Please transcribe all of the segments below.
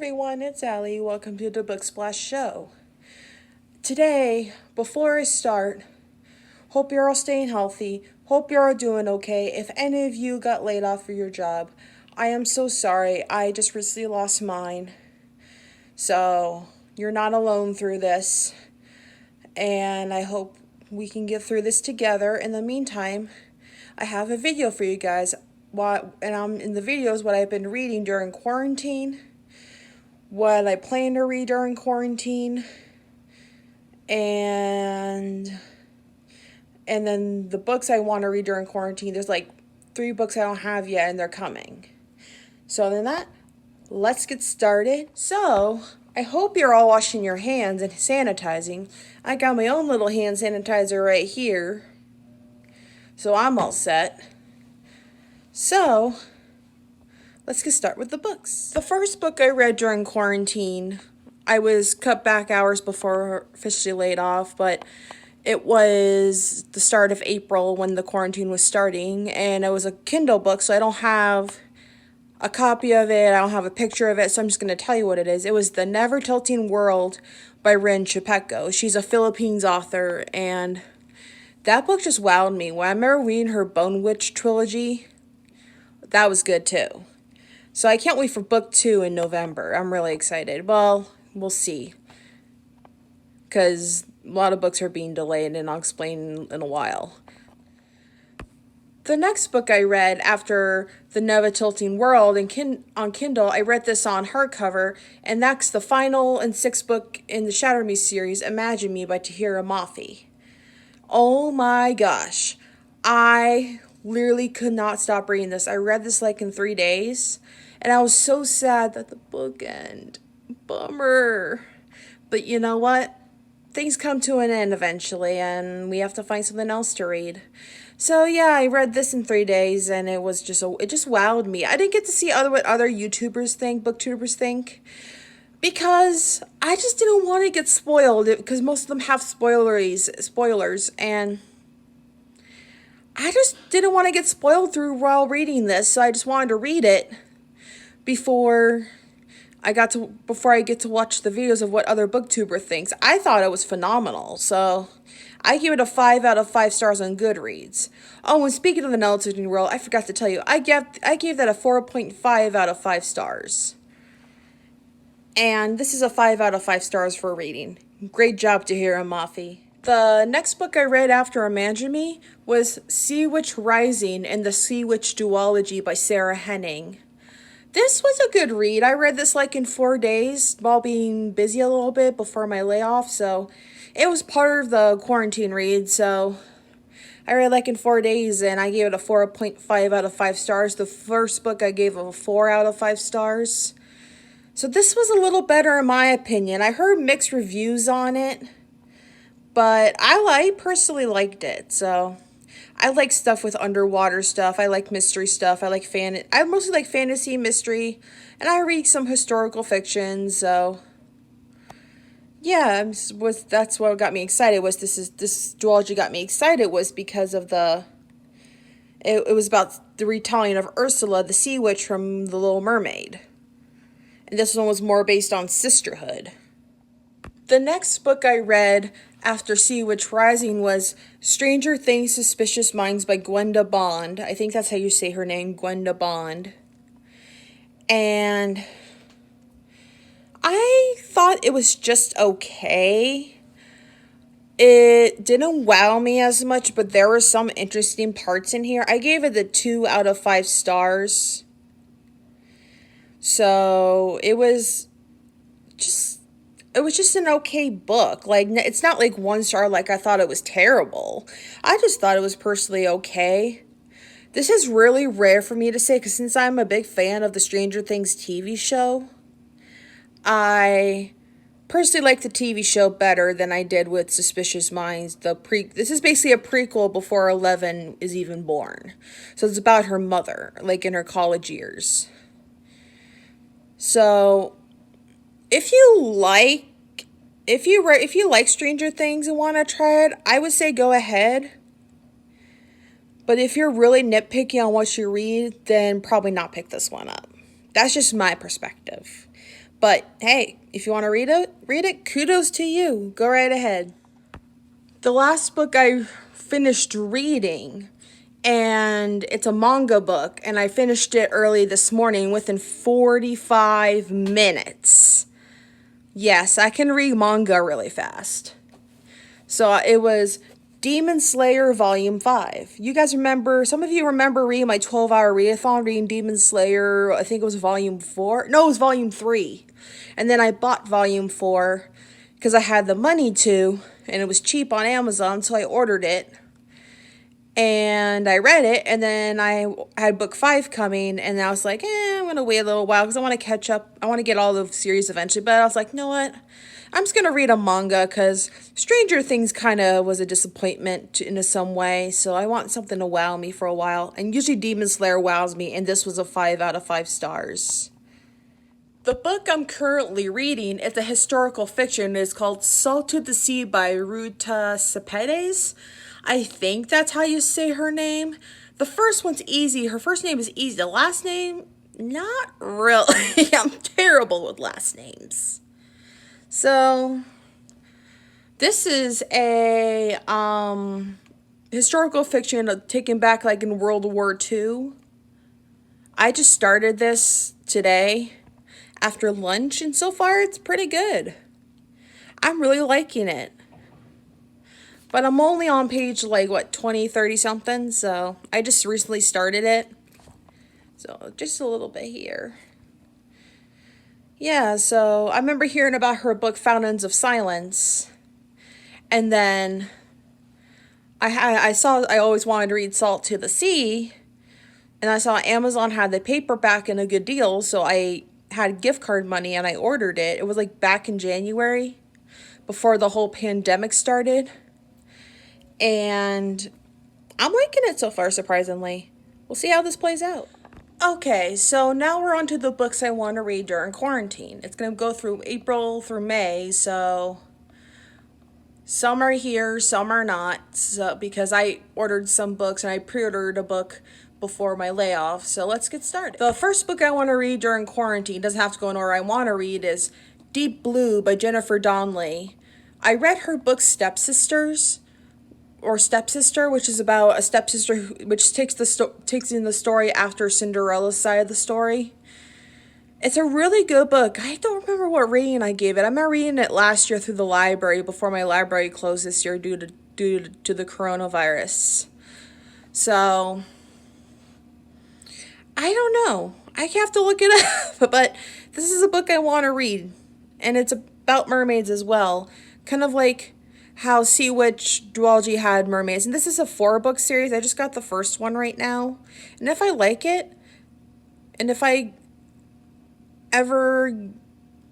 everyone, it's Allie. Welcome to the Book Splash Show. Today, before I start, hope you're all staying healthy. Hope you're all doing okay. If any of you got laid off for your job, I am so sorry. I just recently lost mine. So, you're not alone through this. And I hope we can get through this together. In the meantime, I have a video for you guys. In the videos what I've been reading during quarantine, what I plan to read during quarantine, and then the books I want to read during quarantine. There's like 3 books I don't have yet, and they're coming. So other than that, let's get started. So I hope you're all washing your hands and sanitizing. I got my own little hand sanitizer right here, so I'm all set. So let's get started with the books. The first book I read during quarantine, I was cut back hours before officially laid off, but it was the start of April when the quarantine was starting, and it was a Kindle book, so I don't have a copy of it, I don't have a picture of it, so I'm just going to tell you what it is. It was The Never Tilting World by Rin Chupeco. She's a Philippines author, and that book just wowed me. When I remember reading her Bone Witch trilogy, that was good too. So I can't wait for book 2 in November. I'm really excited. Well, we'll see. Because a lot of books are being delayed, and I'll explain in a while. The next book I read after The Never Tilting World on Kindle, I read this on hardcover, and that's the final and 6th book in the Shatter Me series, Imagine Me by Tahira Mafi. Oh my gosh. I literally could not stop reading this. I read this like in 3 days, and I was so sad that the book ended. Bummer. But you know what? Things come to an end eventually, and we have to find something else to read. So yeah, I read this in 3 days, and it just wowed me. I didn't get to see what other YouTubers think, booktubers think, because I just didn't want to get spoiled, because most of them have spoilers, and I just didn't want to get spoiled while reading this, so I just wanted to read it before I get to watch the videos of what other booktuber thinks. I thought it was phenomenal, so I gave it a 5 out of 5 stars on Goodreads. Oh, and speaking of the Never Tilting World, I forgot to tell you, I gave that a 4.5 out of 5 stars. And this is a 5 out of 5 stars for reading. Great job, Tahira Mafi. The next book I read after Imagine Me was Sea Witch Rising and the Sea Witch Duology by Sarah Henning. This was a good read. I read this like in 4 days while being busy a little bit before my layoff, so it was part of the quarantine read, so I read like in 4 days, and I gave it a 4.5 out of 5 stars. The first book I gave a 4 out of 5 stars. So this was a little better in my opinion. I heard mixed reviews on it, but I personally liked it. So I like stuff with underwater stuff. I like mystery stuff. I mostly like fantasy, mystery, and I read some historical fiction. So yeah, that's what got me excited. This duology got me excited was because of it was about the retelling of Ursula, the sea witch from The Little Mermaid, and this one was more based on sisterhood. The next book I read after Sea Witch Rising was Stranger Things Suspicious Minds by Gwenda Bond. I think that's how you say her name, Gwenda Bond. And I thought it was just okay. It didn't wow me as much, but there were some interesting parts in here. I gave it a 2 out of 5 stars. So it was just an okay book. Like, it's not like 1 star like I thought it was terrible. I just thought it was personally okay. This is really rare for me to say, because since I'm a big fan of the Stranger Things TV show, I personally like the TV show better than I did with Suspicious Minds. This is basically a prequel before Eleven is even born. So it's about her mother, like in her college years. So if you like Stranger Things and want to try it, I would say go ahead. But if you're really nitpicky on what you read, then probably not pick this one up. That's just my perspective. But hey, if you want to read it, kudos to you. Go right ahead. The last book I finished reading, and it's a manga book, and I finished it early this morning within 45 minutes. Yes, I can read manga really fast. So it was Demon Slayer Volume 5. You guys remember, some of you remember reading my 12-hour readathon, reading Demon Slayer, I think it was Volume 4. No, it was Volume 3. And then I bought Volume 4 because I had the money to, and it was cheap on Amazon, so I ordered it. And I read it, and then I had book 5 coming, and I was like, I'm going to wait a little while because I want to catch up. I want to get all the series eventually, but I was like, you know what? I'm just going to read a manga because Stranger Things kind of was a disappointment in some way, so I want something to wow me for a while. And usually Demon Slayer wows me, and this was a 5 out of 5 stars. The book I'm currently reading is a historical fiction. It's called Salt to the Sea by Ruta Sepetys. I think that's how you say her name. The first one's easy. Her first name is easy. The last name, not really. I'm terrible with last names. So, this is a historical fiction taken back like in World War II. I just started this today after lunch, and so far it's pretty good. I'm really liking it. But I'm only on page 20, 30 something, so I just recently started it. So just a little bit here. Yeah, so I remember hearing about her book Fountains of Silence. And then I always wanted to read Salt to the Sea. And I saw Amazon had the paperback in a good deal, so I had gift card money and I ordered it. It was back in January, before the whole pandemic started. And I'm liking it so far, surprisingly. We'll see how this plays out. Okay, so now we're on to the books I want to read during quarantine. It's going to go through April through May, so some are here, some are not, so, because I ordered some books and I pre-ordered a book before my layoff, so let's get started. The first book I want to read during quarantine, doesn't have to go in order I want to read, is Deep Blue by Jennifer Donnelly. I read her book Stepsister, which is about a stepsister which takes in the story after Cinderella's side of the story. It's a really good book. I don't remember what rating I gave it. I remember reading it last year through the library before my library closed this year due to the coronavirus. So I don't know. I have to look it up, but this is a book I want to read, and it's about mermaids as well. Kind of like how Sea Witch Duology had mermaids. And this is a 4-book series. I just got the first one right now. And if I like it, and if I ever,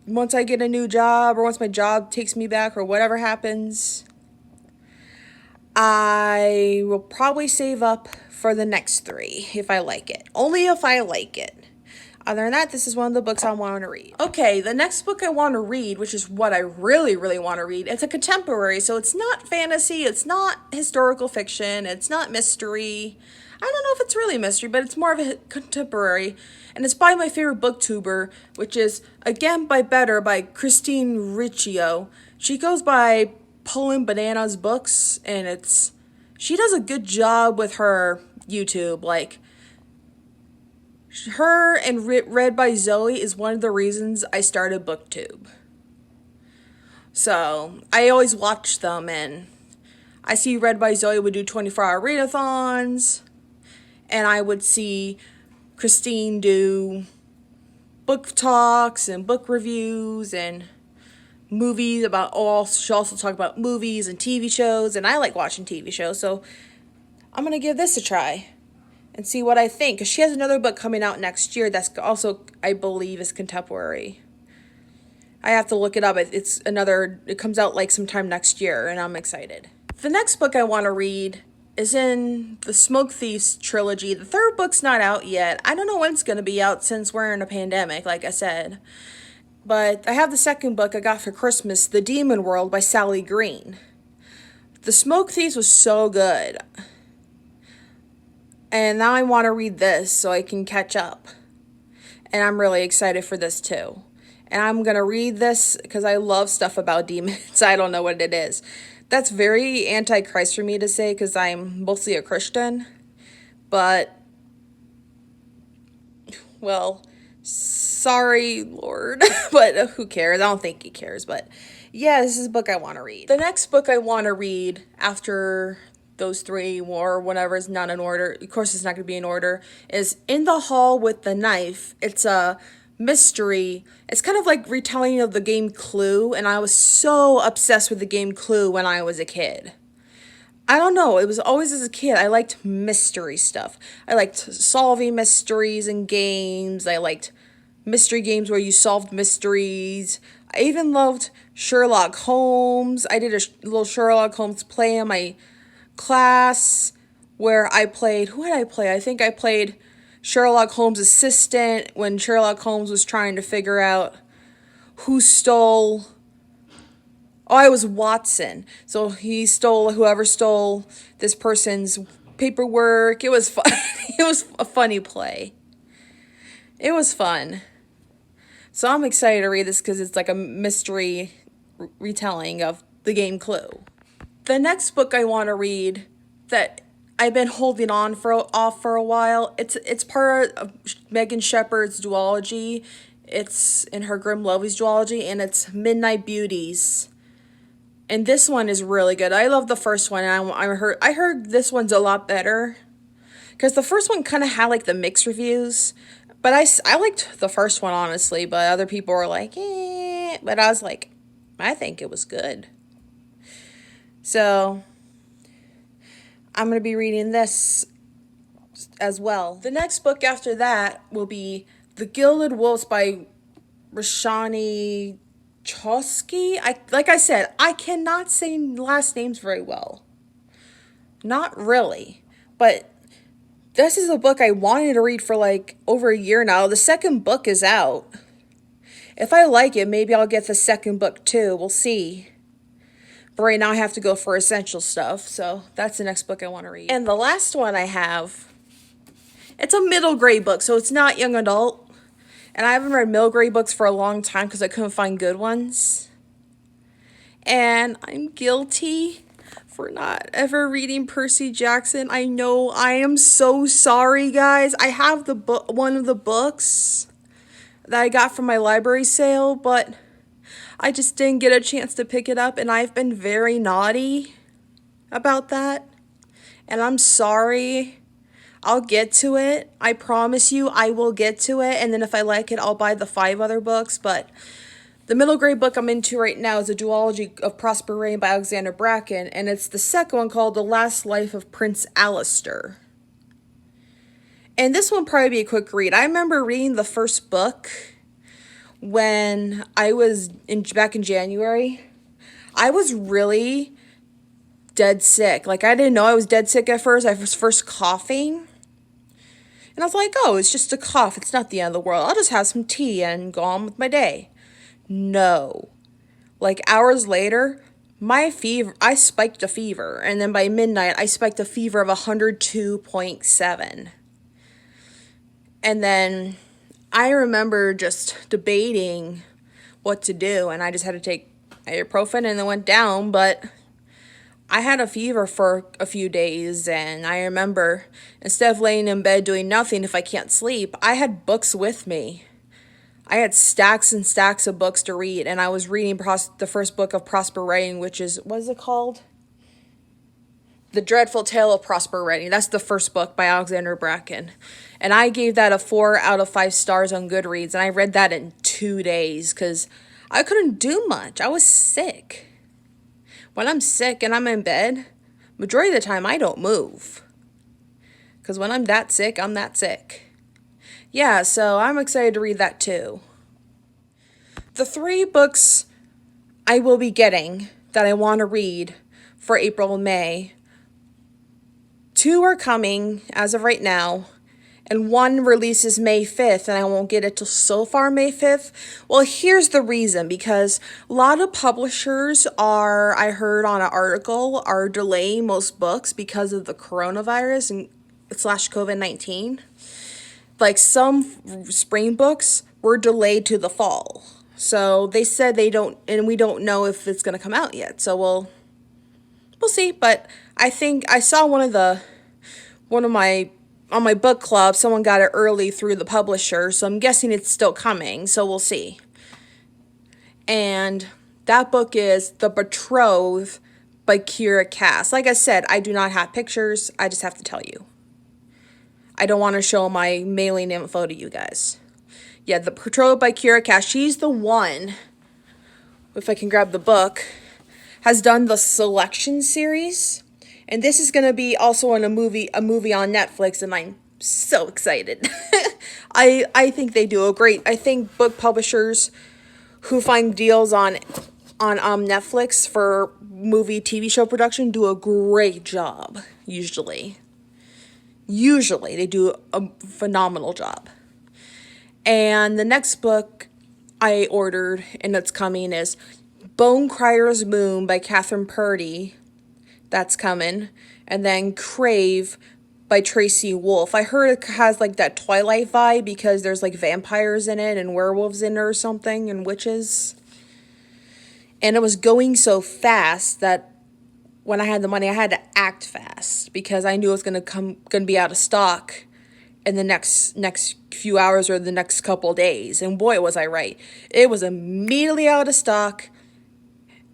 once I get a new job, or once my job takes me back, or whatever happens, I will probably save up for the next 3 if I like it. Only if I like it. Other than that, this is one of the books I want to read. Okay, the next book I want to read, which is what I really, really want to read, it's a contemporary, so it's not fantasy, it's not historical fiction, it's not mystery. I don't know if it's really mystery, but it's more of a contemporary, and it's by my favorite booktuber, which is, again, by Christine Riccio. She goes by Poland Bananas Books, and she does a good job with her YouTube, her and Read by Zoe is one of the reasons I started BookTube. So, I always watch them, and I see Read by Zoe would do 24-hour readathons, and I would see Christine do book talks and book reviews and movies she'll also talk about movies and TV shows, and I like watching TV shows, so I'm going to give this a try and see what I think. Because she has another book coming out next year that's also, I believe, is contemporary. I have to look it up. It comes out sometime next year, and I'm excited. The next book I want to read is in the Smoke Thieves trilogy. The 3rd book's not out yet. I don't know when it's going to be out since we're in a pandemic, like I said. But I have the 2nd book I got for Christmas, The Demon World by Sally Green. The Smoke Thieves was so good. And now I want to read this so I can catch up. And I'm really excited for this too. And I'm going to read this because I love stuff about demons. I don't know what it is. That's very anti-Christ for me to say because I'm mostly a Christian. But, well, sorry, Lord. But who cares? I don't think he cares. But yeah, this is a book I want to read. The next book I want to read after those three or whatever is not in order, of course it's not going to be in order, is In the Hall with the Knife. It's a mystery. It's kind of like retelling of the game Clue, and I was so obsessed with the game Clue when I was a kid. I don't know, it was always as a kid, I liked mystery stuff. I liked solving mysteries and games. I liked mystery games where you solved mysteries. I even loved Sherlock Holmes. I did a little Sherlock Holmes play in my class where I played, who did I play? I think I played Sherlock Holmes' assistant when Sherlock Holmes was trying to figure out who stole. Oh, I was Watson. So he stole, whoever stole this person's paperwork. It was fun. It was a funny play. It was fun. So I'm excited to read this because it's like a mystery retelling of the game Clue. The next book I want to read that I've been holding on off for a while, it's part of Megan Shepherd's duology. It's in her Grim Lovely's duology, and it's Midnight Beauties. And this one is really good. I love the first one, and I heard this one's a lot better because the first one kind of had like the mixed reviews. But I liked the first one, honestly, but other people were like, eh. But I was like, I think it was good. So I'm going to be reading this as well. The next book after that will be The Gilded Wolves by Rashani Chosky. Like I said, I cannot say last names very well. Not really. But this is a book I wanted to read for like over a year now. The second book is out. If I like it, maybe I'll get the second book too. We'll see. But right now I have to go for essential stuff. So that's the next book I want to read. And the last one I have, it's a middle grade book. So it's not young adult. And I haven't read middle grade books for a long time because I couldn't find good ones. And I'm guilty for not ever reading Percy Jackson. I know, I am so sorry, guys. I have the book, one of the books that I got from my library sale, but I just didn't get a chance to pick it up, and I've been very naughty about that. And I'm sorry. I'll get to it. I promise you I will get to it, and then if I like it, I'll buy the 5 other books, but the middle grade book I'm into right now is a duology of Prosper Reign by Alexander Bracken, and it's the second one called The Last Life of Prince Alistair. And this one will probably be a quick read. I remember reading the first book when I was back in January. I was really dead sick. Like, I didn't know I was dead sick at first. I was first coughing. And I was like, oh, it's just a cough. It's not the end of the world. I'll just have some tea and go on with my day. No. Like hours later, I spiked a fever. And then by midnight, I spiked a fever of 102.7. And then I remember just debating what to do. And I just had to take ibuprofen and it went down. But I had a fever for a few days. And I remember instead of laying in bed doing nothing if I can't sleep, I had books with me. I had stacks and stacks of books to read, and I was reading the first book of Prosper Reign, which is, what is it called? The Dreadful Tale of Prosper Reign. That's the first book by Alexander Bracken. And I gave that a 4 out of 5 stars on Goodreads, and I read that in 2 days, because I couldn't do much. I was sick. When I'm sick and I'm in bed, majority of the time I don't move. Because when I'm that sick, I'm that sick. Yeah, so I'm excited to read that too. The 3 books I will be getting that I want to read for April and May, 2 are coming as of right now, and 1 releases May 5th, and I won't get it till so far May 5th. Well, here's the reason, because a lot of publishers I heard on an article, are delaying most books because of the coronavirus and / COVID-19. Like some spring books were delayed to the fall. So they said they don't, and we don't know if it's going to come out yet. So we'll see. But I think I saw one of my on my book club, someone got it early through the publisher, so I'm guessing it's still coming. So we'll see. And that book is The Betrothed by Kira Cass. Like I said, I do not have pictures. I just have to tell you. I don't want to show my mailing info to you guys. Yeah, The Betrothed by Kira Cass. She's the one, if I can grab the book, has done the Selection series. And this is going to be also in a movie on Netflix, and I'm so excited. I think they do a great, I think book publishers who find deals on Netflix for movie TV show production do a great job. Usually they do a phenomenal job. And the next book I ordered and it's coming is Bone Crier's Moon by Catherine Purdy. That's coming. And then Crave by Tracy Wolff. I heard it has like that Twilight vibe because there's like vampires in it and werewolves in it or something and witches. And it was going so fast that when I had the money, I had to act fast because I knew it was gonna be out of stock in the next few hours or the next couple days. And boy, was I right. It was immediately out of stock.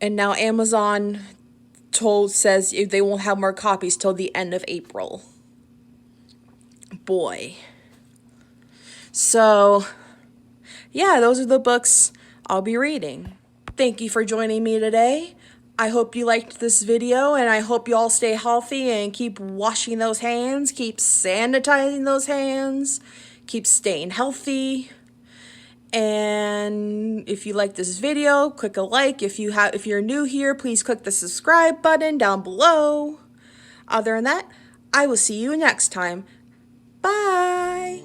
And now Amazon says they won't have more copies till the end of April. Boy. So, yeah, those are the books I'll be reading. Thank you for joining me today. I hope you liked this video, and I hope you all stay healthy and keep washing those hands, keep sanitizing those hands, keep staying healthy. And if you like this video, click a like. If you're new here, please click the subscribe button down below. Other than that, I will see you next time. Bye.